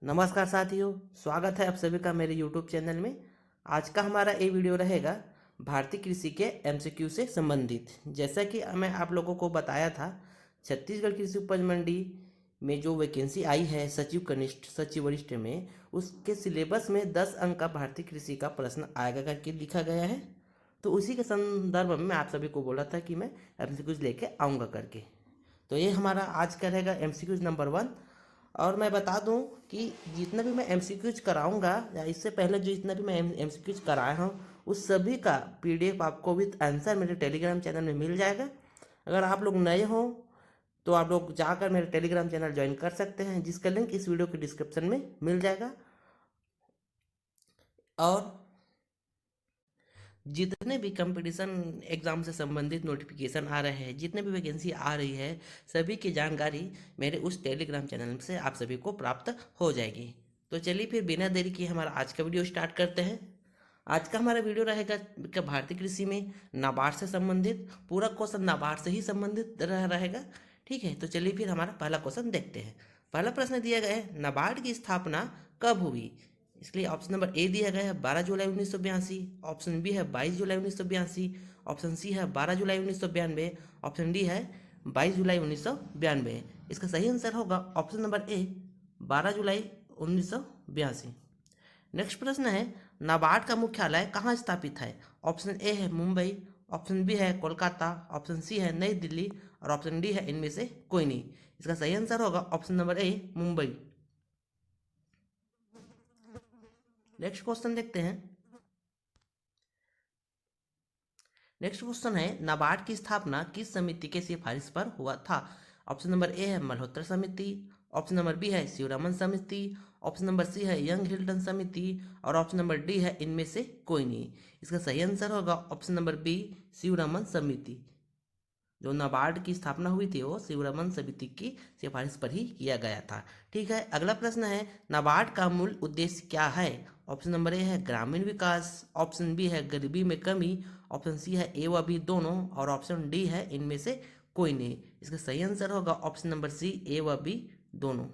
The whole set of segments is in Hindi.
नमस्कार साथियों, स्वागत है आप सभी का मेरे YouTube चैनल में। आज का हमारा ये वीडियो रहेगा भारतीय कृषि के एमसीक्यू से संबंधित। जैसा कि मैं आप लोगों को बताया था, छत्तीसगढ़ कृषि उपज मंडी में जो वैकेंसी आई है सचिव कनिष्ठ सचिव वरिष्ठ में, उसके सिलेबस में 10 अंक का भारतीय कृषि का प्रश्न आएगा करके लिखा गया है। तो उसी के संदर्भ में मैं आप सभी को बोला था कि मैं एमसीक्यूज लेके आऊँगा करके। तो ये हमारा आज का रहेगा एमसीक्यूज नंबर 1। और मैं बता दूं कि जितना भी मैं एमसीक्यूज कराऊंगा या इससे पहले जो जितना भी मैं एमसीक्यूज कराया हूँ, उस सभी का पीडीएफ आपको विद आंसर मेरे टेलीग्राम चैनल में मिल जाएगा। अगर आप लोग नए हो तो आप लोग जाकर मेरे टेलीग्राम चैनल ज्वाइन कर सकते हैं, जिसका लिंक इस वीडियो के डिस्क्रिप्शन में मिल जाएगा। और जितने भी कंपटीशन एग्ज़ाम से संबंधित नोटिफिकेशन आ रहे हैं, जितने भी वैकेंसी आ रही है, सभी की जानकारी मेरे उस टेलीग्राम चैनल से आप सभी को प्राप्त हो जाएगी। तो चलिए फिर बिना देरी किए हमारा आज का वीडियो स्टार्ट करते हैं। आज का हमारा वीडियो रहेगा कि भारतीय कृषि में नाबार्ड से संबंधित पूरा क्वेश्चन नाबार्ड से ही संबंधित रहेगा। ठीक है, तो चलिए फिर हमारा पहला क्वेश्चन देखते हैं। पहला प्रश्न दिया गया है, नाबार्ड की स्थापना कब हुई? इसके लिए ऑप्शन नंबर ए दिया गया है 12 जुलाई 1982, ऑप्शन बी है 22 जुलाई 1982, ऑप्शन सी है 12 जुलाई 1992, ऑप्शन डी है 22 जुलाई 1992। इसका सही आंसर होगा option number A 12 July 1982। Next प्रश्न है, नाबार्ड का मुख्यालय कहाँ स्थापित है? ऑप्शन ए है मुंबई, ऑप्शन बी है कोलकाता, ऑप्शन सी है नई दिल्ली और ऑप्शन डी है इनमें से कोई नहीं। इसका सही आंसर होगा option number A Mumbai. Next question देखते हैं। नेक्स्ट क्वेश्चन है, नाबार्ड की स्थापना किस समिति के सिफारिश पर हुआ था? ऑप्शन नंबर ए है मल्होत्रा समिति, ऑप्शन नंबर बी है शिवरमन समिति, ऑप्शन नंबर सी है यंग हिल्टन समिति और ऑप्शन नंबर डी है इनमें से कोई नहीं। इसका सही आंसर होगा ऑप्शन नंबर बी शिवरमन समिति। जो नाबार्ड की स्थापना हुई थी वो शिवरमन समिति की सिफारिश पर ही किया गया था। ठीक है, अगला प्रश्न है, नाबार्ड का मूल उद्देश्य क्या है? ऑप्शन नंबर ए है ग्रामीण विकास, ऑप्शन बी है गरीबी में कमी, ऑप्शन सी है ए व बी दोनों और ऑप्शन डी है इनमें से कोई नहीं। इसका सही आंसर होगा ऑप्शन नंबर सी ए व बी दोनों।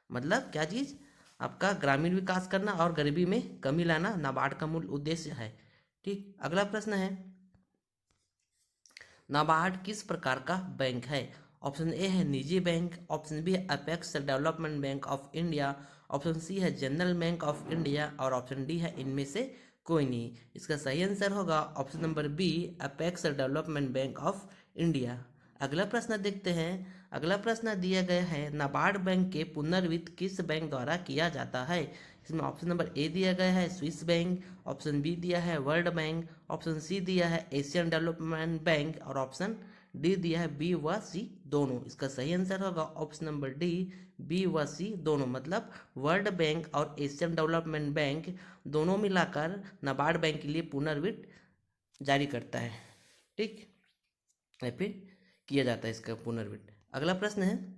मतलब क्या चीज़? आपका ग्रामीण विकास करना और गरीबी में कमी लाना नाबार्ड का मूल उद्देश्य है। ठीक, अगला प्रश्न है, नाबार्ड किस प्रकार का बैंक है? ऑप्शन ए है निजी बैंक, ऑप्शन बी है apex development bank of India, option C है जनरल बैंक ऑफ इंडिया और ऑप्शन डी है इनमें से कोई नहीं। इसका सही आंसर होगा option number B apex development bank of India. अगला प्रश्न देखते हैं। अगला प्रश्न दिया गया है, नाबार्ड बैंक के पुनर्वित्त किस बैंक द्वारा किया जाता है? इसमें ऑप्शन नंबर ए दिया गया है स्विस बैंक, ऑप्शन बी दिया है वर्ल्ड बैंक, ऑप्शन सी दिया है एशियन डेवलपमेंट बैंक और ऑप्शन डी दिया है बी व सी दोनों। इसका सही आंसर होगा ऑप्शन नंबर डी बी व सी दोनों। मतलब वर्ल्ड बैंक और एशियन डेवलपमेंट बैंक दोनों मिलाकर नाबार्ड बैंक के लिए पुनर्वित्त जारी करता है। ठीक, या फिर किया जाता है इसका पुनर्वित्त। अगला प्रश्न है,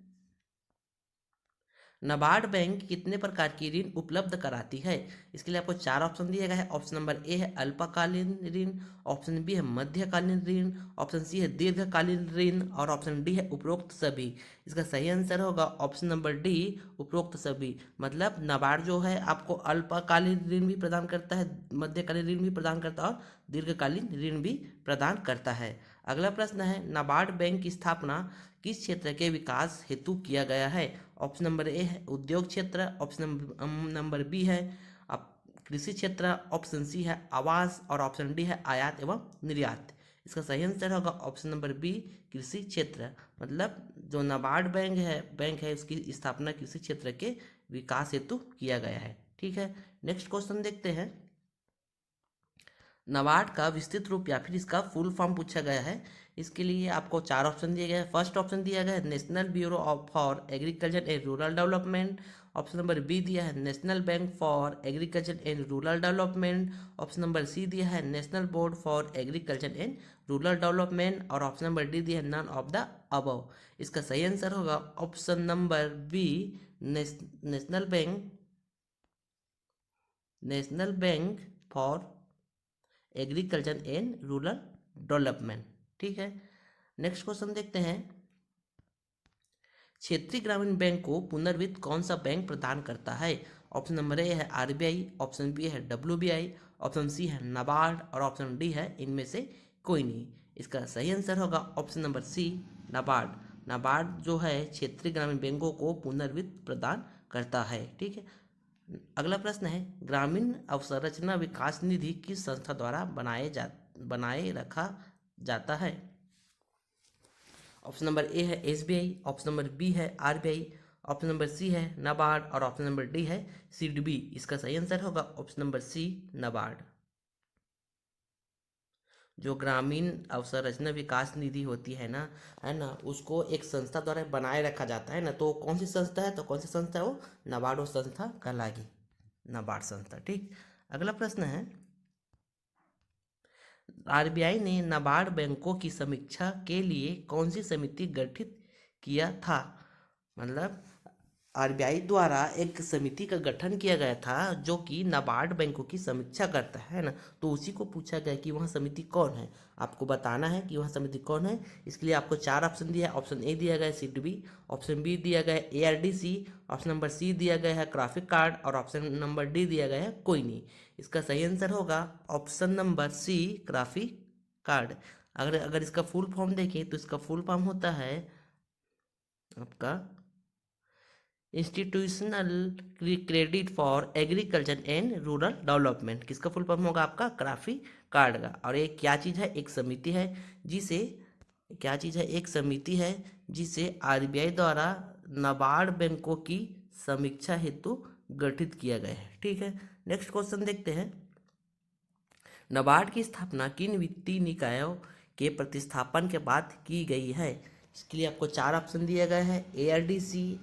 नाबार्ड बैंक कितने प्रकार की ऋण उपलब्ध कराती है? इसके लिए आपको चार ऑप्शन दिए गए हैं। ऑप्शन नंबर ए है अल्पकालीन ऋण, ऑप्शन बी है मध्यकालीन ऋण, ऑप्शन सी है दीर्घकालीन ऋण और ऑप्शन डी है उपरोक्त सभी। इसका सही आंसर होगा ऑप्शन नंबर डी उपरोक्त सभी। मतलब नाबार्ड जो है आपको अल्पकालीन ऋण भी प्रदान करता है, मध्यकालीन ऋण भी प्रदान करता है और दीर्घकालीन ऋण भी प्रदान करता है। अगला प्रश्न है, नाबार्ड बैंक की स्थापना किस क्षेत्र के विकास हेतु किया गया है? ऑप्शन नंबर ए है उद्योग क्षेत्र, ऑप्शन नंबर बी है कृषि क्षेत्र, ऑप्शन सी है आवास और ऑप्शन डी है आयात एवं निर्यात। इसका सही आंसर होगा ऑप्शन नंबर बी कृषि क्षेत्र। मतलब जो नाबार्ड बैंक है उसकी स्थापना कृषि क्षेत्र के विकास हेतु किया गया है। ठीक है, नेक्स्ट क्वेश्चन देखते हैं। नाबार्ड का विस्तृत रूप या फिर इसका फुल फॉर्म पूछा गया है। इसके लिए आपको चार ऑप्शन दिए गए हैं। फर्स्ट ऑप्शन दिया गया है national bureau of for agriculture and rural development, option number B दिया है national bank for agriculture and rural development, option number C दिया है national board for agriculture and rural development और ऑप्शन नंबर डी दिया है नन ऑफ द अबव। इसका सही आंसर होगा option number B national bank for agriculture and rural development. ठीक है, नेक्स्ट क्वेश्चन देखते हैं। क्षेत्रीय ग्रामीण बैंक को पुनर्वित्त कौन सा बैंक प्रदान करता है? ऑप्शन नंबर ए है आरबीआई, ऑप्शन बी है डब्ल्यूबीआई, ऑप्शन सी है नाबार्ड और ऑप्शन डी है इनमें से कोई नहीं। इसका सही आंसर होगा option number C, NABARD. NABARD जो है क्षेत्रीय ग्रामीण बैंकों को पुनर्वित्त प्रदान करता है। ठीक है, अगला प्रश्न है, ग्रामीण अवसंरचना विकास निधि किस संस्था द्वारा बनाए रखा जाता है? ऑप्शन नंबर ए है एसबीआई, ऑप्शन नंबर बी है आरबीआई, ऑप्शन नंबर सी है नाबार्ड और ऑप्शन नंबर डी है सीडबी। इसका सही आंसर होगा ऑप्शन नंबर सी, नाबार्ड। जो ग्रामीण अवसंरचना विकास निधि होती है ना, उसको एक संस्था द्वारा बनाए रखा जाता है ना, तो कौन सी संस्था है? तो कौन सी संस्था है वो? नाबार्ड संस्था कहलाएगी, नाबार्ड संस्था। ठीक, अगला प्रश्न है, आरबीआई ने नाबार्ड बैंकों की समीक्षा के लिए कौन सी समिति गठित किया था? मतलब आरबीआई द्वारा एक समिति का गठन किया गया था जो कि नाबार्ड बैंकों की समीक्षा करता है ना, तो उसी को पूछा गया कि वह समिति कौन है। आपको बताना है कि वह समिति कौन है। इसके लिए आपको 4 ऑप्शन दिया है। ऑप्शन ए दिया गया है सीडबी, ऑप्शन बी दिया गया है एआरडीसी, ऑप्शन नंबर सी दिया गया है ग्राफिक कार्ड और ऑप्शन नंबर डी दिया गया है कोई नहीं। इसका सही आंसर होगा option number C, graphic card. अगर इसका फुल फॉर्म देखें तो इसका फुल फॉर्म होता है आपका institutional credit for agriculture and rural development. किसका फुल फॉर्म होगा? आपका ग्राफिक कार्ड का। और ये क्या चीज़ है? एक समिति है जिसे एक समिति है जिसे आरबीआई द्वारा नाबार्ड बैंकों की समीक्षा हेतु गठित किया गया है। ठीक है, नेक्स्ट क्वेश्चन देखते हैं, नाबार्ड की स्थापना किन वित्तीय निकायों के प्रतिस्थापन के बाद की गई है? इसके लिए आपको 4 ऑप्शन दिया गया है। एआरडीसी,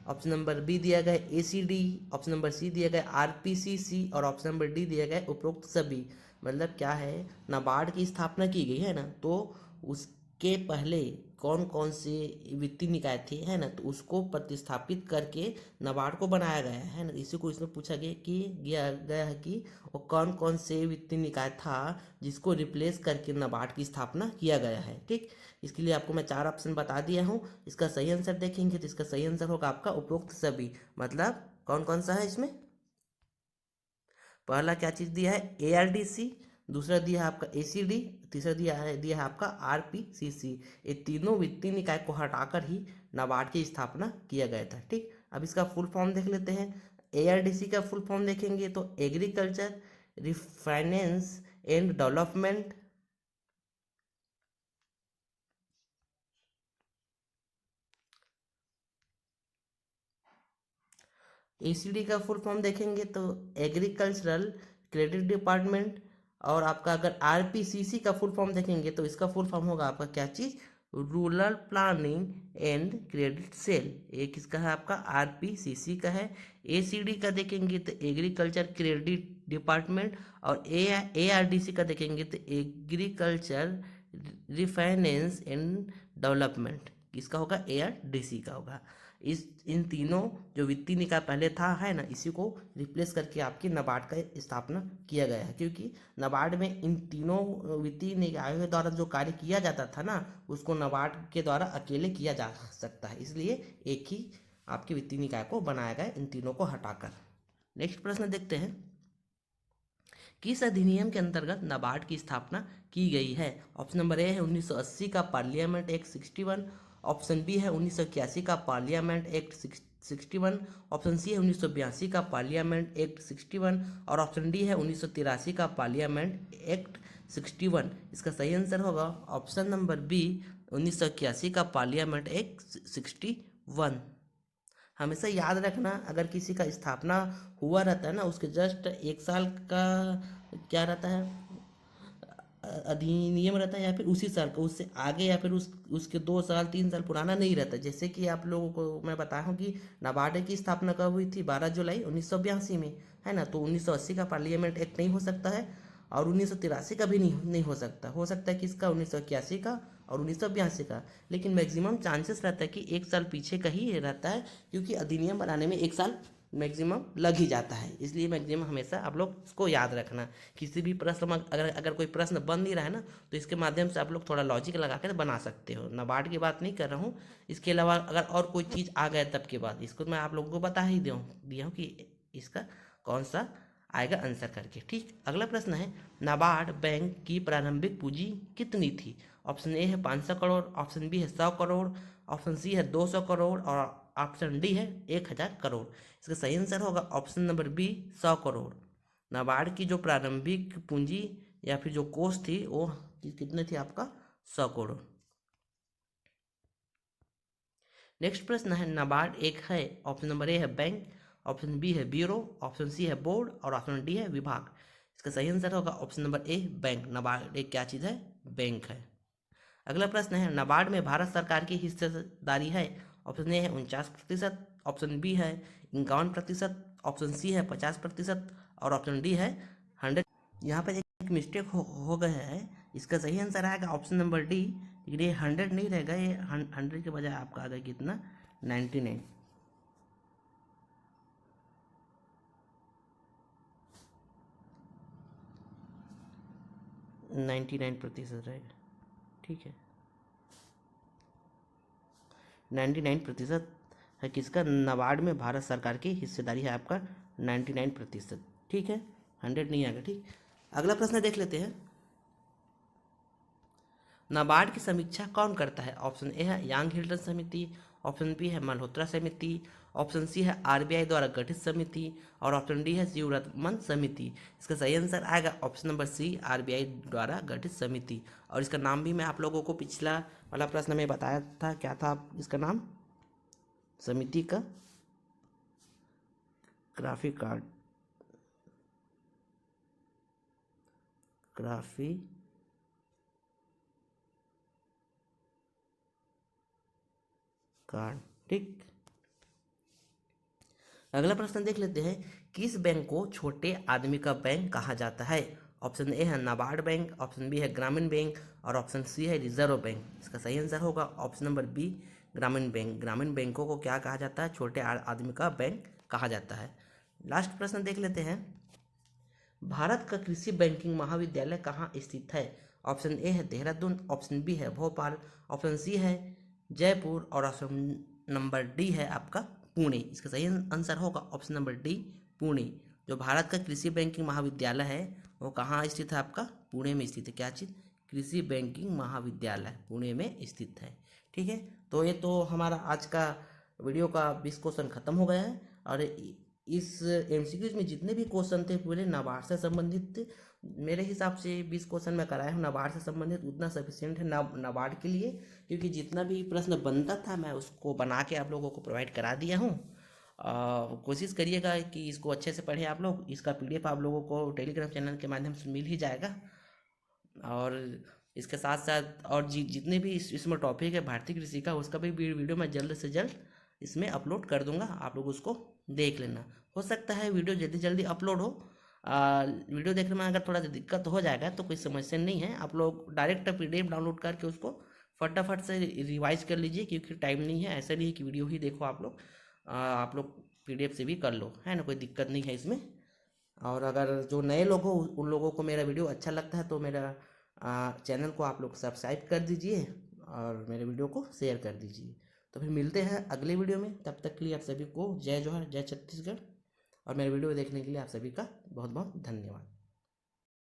ऑप्शन नंबर बी दिया गया है एसीडी, ऑप्शन नंबर सी दिया गया आरपीसीसी और ऑप्शन नंबर डी दिया गया उपरोक्त सभी। मतलब क्या है, नाबार्ड की स्थापना की गई है ना, तो उसके पहले कौन कौन से वित्तीय निकाय थे है ना, तो उसको प्रतिस्थापित करके नाबार्ड को बनाया गया है ना। इसी को इसमें पूछा गया है कि वो कौन कौन से वित्तीय निकाय था जिसको रिप्लेस करके नाबार्ड की स्थापना किया गया है। ठीक, इसके लिए आपको मैं 4 ऑप्शन बता दिया हूँ। इसका सही आंसर देखेंगे तो इसका सही आंसर होगा आपका उपरोक्त सभी। मतलब कौन कौन सा है इसमें? पहला क्या चीज़ दिया है? एआरडीसी, दूसरा दिया है आपका एसीडी, तीसरा दिया है आपका आरपीसीसी। ये तीनों वित्तीय निकाय को हटाकर ही नाबार्ड की स्थापना किया गया था। ठीक, अब इसका फुल फॉर्म देख लेते हैं। एआरडीसी का फुल फॉर्म देखेंगे तो agriculture refinance and development, ACD का फुल फॉर्म देखेंगे तो एग्रीकल्चरल क्रेडिट डिपार्टमेंट, और आपका अगर आरपीसीसी का फुल फॉर्म देखेंगे तो इसका फुल फॉर्म होगा आपका क्या चीज़? Rural planning and credit cell. ये किसका है? आपका आरपीसीसी का है। एसीडी का देखेंगे तो एग्रीकल्चर क्रेडिट डिपार्टमेंट, और एआरडीसी का देखेंगे तो एग्रीकल्चर रिफाइनेंस एंड डेवलपमेंट। किसका होगा? एआरडीसी का होगा। इन तीनों जो वित्तीय निकाय पहले था है ना, इसी को रिप्लेस करके आपकी नाबार्ड का स्थापना किया गया है, क्योंकि नाबार्ड में इन तीनों वित्तीय निकायों के द्वारा जो कार्य किया जाता था ना, उसको नाबार्ड के द्वारा अकेले किया जा सकता है, इसलिए एक ही आपके वित्तीय निकाय को बनाया गया इन तीनों को हटाकर। नेक्स्ट प्रश्न देखते हैं, किस अधिनियम के अंतर्गत नाबार्ड की स्थापना की गई है? ऑप्शन नंबर ए है 1980 का पार्लियामेंट एक्ट 61, ऑप्शन बी है 1981 का पार्लियामेंट एक्ट 61, ऑप्शन सी है 1982 का पार्लियामेंट एक्ट 61 और ऑप्शन डी है 1983 का पार्लियामेंट एक्ट 61। इसका सही आंसर होगा ऑप्शन नंबर बी, 1981 का पार्लियामेंट एक्ट 61। हमेशा याद रखना, अगर किसी का स्थापना हुआ रहता है ना, उसके जस्ट 1 साल का क्या रहता है, अधिनियम रहता है, या फिर उसी साल का, उससे आगे या फिर उसके 2 साल 3 साल पुराना नहीं रहता। जैसे कि आप लोगों को मैं बताया हूँ कि नाबार्ड की स्थापना कब हुई थी? 12 जुलाई 1982 में, है ना। तो 1980 का पार्लियामेंट एक्ट नहीं हो सकता है, और 1983 का भी नहीं हो सकता है किसका? 1981 का और 1982 का। लेकिन मैक्सिमम चांसेस रहता है कि 1 साल पीछे का ही रहता है, क्योंकि अधिनियम बनाने में 1 साल मैक्सिमम लग ही जाता है, इसलिए मैक्सिमम हमेशा आप लोग इसको याद रखना। किसी भी प्रश्न में अगर कोई प्रश्न बन नहीं रहा है ना, तो इसके माध्यम से आप लोग थोड़ा लॉजिक लगा कर बना सकते हो। नाबार्ड की बात नहीं कर रहा हूँ, इसके अलावा अगर और कोई चीज़ आ गया तब के बाद इसको मैं आप लोगों को बता ही दिया हूँ कि इसका कौन सा आएगा आंसर करके। ठीक, अगला प्रश्न है, नाबार्ड बैंक की प्रारंभिक पूंजी कितनी थी? ऑप्शन ए है 500 करोड़, ऑप्शन बी है 100 करोड़, ऑप्शन सी है 200 करोड़ और ऑप्शन डी है 1000 करोड़। इसका सही आंसर होगा option number B, 100 crore. NABARD की जो प्रारंभिक पूंजी या फिर जो कोष थी वो कितने थी आपका? 100 करोड़। नेक्स्ट प्रश्न है, नाबार्ड एक है, ऑप्शन नंबर ए है बैंक, ऑप्शन बी है ब्यूरो, ऑप्शन सी है बोर्ड और ऑप्शन डी है विभाग। इसका सही आंसर होगा option number A, bank. NABARD एक क्या चीज़ है? बैंक है। अगला प्रश्न है, नाबार्ड में भारत सरकार की हिस्सेदारी है? ऑप्शन ए है 49%, ऑप्शन बी है 51%, ऑप्शन सी है 50% और ऑप्शन डी है 100। यहाँ पर एक मिस्टेक हो गया है, इसका सही आंसर आएगा ऑप्शन नंबर डी, लेकिन ये 100 नहीं रहेगा, ये 100 के बजाय आपका आ गया कितना? 99। 99% रहेगा। ठीक है, 99% है किसका? नाबार्ड में भारत सरकार की हिस्सेदारी है आपका 99%। ठीक है, 100 नहीं आएगा। ठीक, अगला प्रश्न देख लेते हैं, नाबार्ड की समीक्षा कौन करता है? ऑप्शन ए है यांग हिल्टन समिति, ऑप्शन बी है मल्होत्रा समिति, ऑप्शन सी है आरबीआई द्वारा गठित समिति और ऑप्शन डी है जीवरत्न समिति। इसका सही आंसर आएगा ऑप्शन नंबर सी, आरबीआई द्वारा गठित समिति। और इसका नाम भी मैं आप लोगों को पिछला वाला प्रश्न में बताया था, क्या था इसका नाम समिति का? Graphic card, graphic card. ठीक, अगला प्रश्न देख लेते हैं, किस बैंक को छोटे आदमी का बैंक कहा जाता है? ऑप्शन ए है नाबार्ड बैंक, ऑप्शन बी है ग्रामीण बैंक और ऑप्शन सी है रिजर्व बैंक। इसका सही आंसर होगा ऑप्शन नंबर बी, ग्रामीण बैंक। ग्रामीण बैंकों को क्या कहा जाता है? छोटे आदमी का बैंक कहा जाता है। लास्ट प्रश्न देख लेते हैं, भारत का कृषि बैंकिंग महाविद्यालय कहाँ स्थित है? ऑप्शन ए है देहरादून, ऑप्शन बी है भोपाल, ऑप्शन सी है जयपुर और ऑप्शन नंबर डी है आपका पुणे। इसका सही आंसर होगा ऑप्शन नंबर डी, पुणे। जो भारत का कृषि बैंकिंग महाविद्यालय है वो कहाँ स्थित है? आपका पुणे में स्थित है। क्या चीज़? कृषि बैंकिंग महाविद्यालय पुणे में स्थित है। ठीक है, तो ये तो हमारा आज का वीडियो का 20 क्वेश्चन खत्म हो गया है। और इस एमसीक्यूज में जितने भी क्वेश्चन थे पूरे नाबार्ड से संबंधित थे। मेरे हिसाब से 20 क्वेश्चन मैं कराया हूँ नाबार्ड से संबंधित, उतना सफिशिएंट है नाबार्ड के लिए, क्योंकि जितना भी प्रश्न बनता था मैं उसको बना के आप लोगों को प्रोवाइड करा दिया हूँ। कोशिश करिएगा कि इसको अच्छे से पढ़ें आप लोग। इसका पीडीएफ आप लोगों को टेलीग्राम चैनल के माध्यम से मिल ही जाएगा। और इसके साथ साथ और जितने भी इसमें टॉपिक है भारतीय कृषि का, उसका भी वीडियो मैं जल्द से जल्द इसमें अपलोड कर दूंगा, आप लोग उसको देख लेना। हो सकता है वीडियो जल्दी जल्दी अपलोड हो, वीडियो देखने में अगर थोड़ा सा दिक्कत हो जाएगा तो कोई समस्या नहीं है। आप लोग डायरेक्ट पीडीएफ डाउनलोड करके उसको फटाफट से रिवाइज कर लीजिए, क्योंकि टाइम नहीं है। ऐसा नहीं है कि वीडियो ही देखो आप लोग पीडीएफ से भी कर लो, है ना, कोई दिक्कत नहीं है इसमें। और अगर जो नए लोग हो उन लोगों को मेरा वीडियो अच्छा लगता है तो मेरा चैनल को आप लोग सब्सक्राइब कर दीजिए और मेरे वीडियो को शेयर कर दीजिए। तो फिर मिलते हैं अगले वीडियो में, तब तक के लिए आप सभी को जय जोहर, जय छत्तीसगढ़। और मेरे वीडियो देखने के लिए आप सभी का बहुत बहुत धन्यवाद।